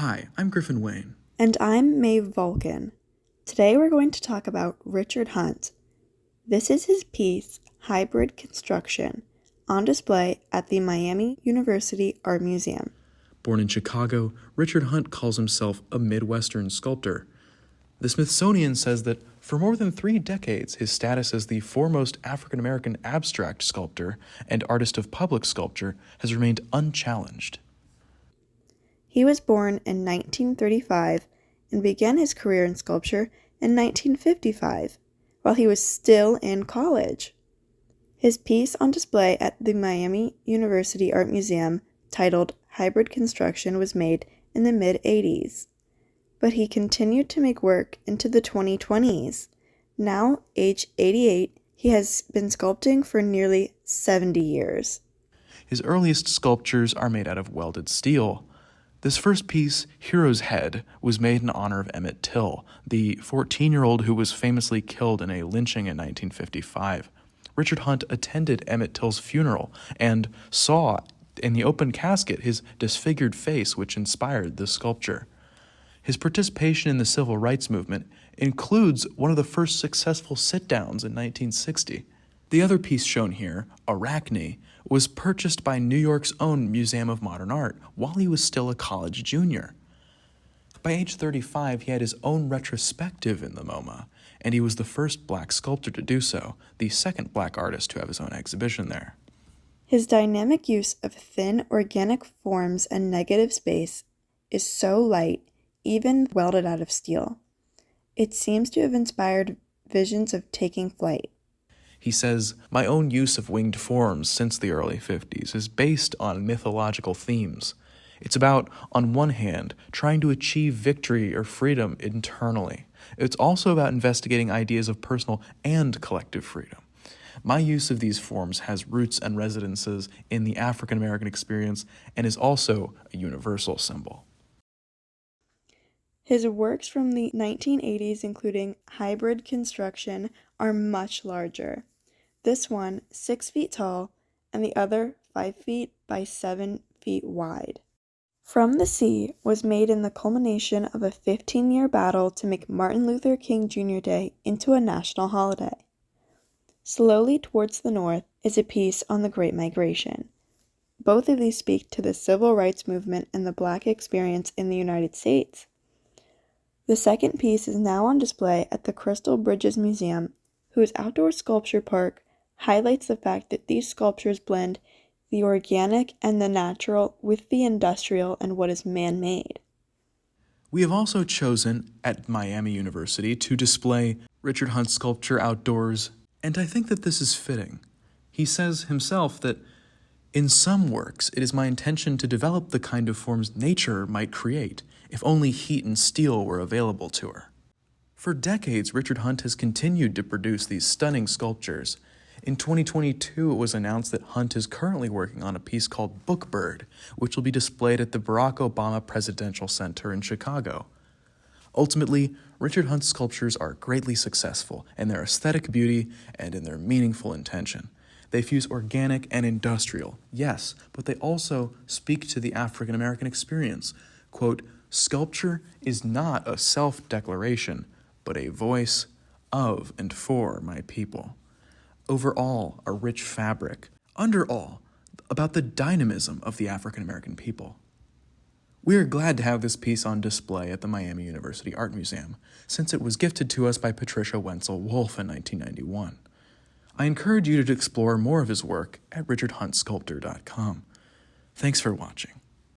Hi, I'm Griffin Wayne. And I'm Maeve Vulcan. Today we're going to talk about Richard Hunt. This is his piece, Hybrid Construction, on display at the Miami University Art Museum. Born in Chicago, Richard Hunt calls himself a Midwestern sculptor. The Smithsonian says that for more than 3 decades, his status as the foremost African-American abstract sculptor and artist of public sculpture has remained unchallenged. He was born in 1935 and began his career in sculpture in 1955, while he was still in college. His piece on display at the Miami University Art Museum, titled Hybrid Construction, was made in the mid-'80s. But he continued to make work into the 2020s. Now, age 88, he has been sculpting for nearly 70 years. His earliest sculptures are made out of welded steel. This first piece, Hero's Head, was made in honor of Emmett Till, the 14-year-old who was famously killed in a lynching in 1955. Richard Hunt attended Emmett Till's funeral and saw in the open casket his disfigured face, which inspired this sculpture. His participation in the civil rights movement includes one of the first successful sit-downs in 1960. The other piece shown here, Arachne, was purchased by New York's own Museum of Modern Art while he was still a college junior. By age 35, he had his own retrospective in the MoMA, and he was the first black sculptor to do so, the second black artist to have his own exhibition there. His dynamic use of thin, organic forms and negative space is so light, even welded out of steel. It seems to have inspired visions of taking flight. He says, "My own use of winged forms since the early 50s is based on mythological themes. It's about, on one hand, trying to achieve victory or freedom internally. It's also about investigating ideas of personal and collective freedom. My use of these forms has roots and residences in the African American experience and is also a universal symbol." His works from the 1980s, including Hybrid Construction, are much larger. This one 6 feet tall and the other 5 feet by 7 feet wide. From the Sea was made in the culmination of a 15-year battle to make Martin Luther King Jr. Day into a national holiday. Slowly Towards the North is a piece on the Great Migration. Both of these speak to the civil rights movement and the Black experience in the United States. The second piece is now on display at the Crystal Bridges Museum, whose outdoor sculpture park highlights the fact that these sculptures blend the organic and the natural with the industrial and what is man-made. We have also chosen, at Miami University, to display Richard Hunt's sculpture outdoors, and I think that this is fitting. He says himself that, "In some works, it is my intention to develop the kind of forms nature might create, if only heat and steel were available to her." For decades, Richard Hunt has continued to produce these stunning sculptures. In 2022, it was announced that Hunt is currently working on a piece called Bookbird, which will be displayed at the Barack Obama Presidential Center in Chicago. Ultimately, Richard Hunt's sculptures are greatly successful in their aesthetic beauty and in their meaningful intention. They fuse organic and industrial, yes, but they also speak to the African American experience. Quote, "Sculpture is not a self-declaration, but a voice of and for my people. Over all, a rich fabric. Under all, about the dynamism of the African American people." We are glad to have this piece on display at the Miami University Art Museum, since it was gifted to us by Patricia Wenzel Wolf in 1991. I encourage you to explore more of his work at richardhuntsculptor.com. Thanks for watching.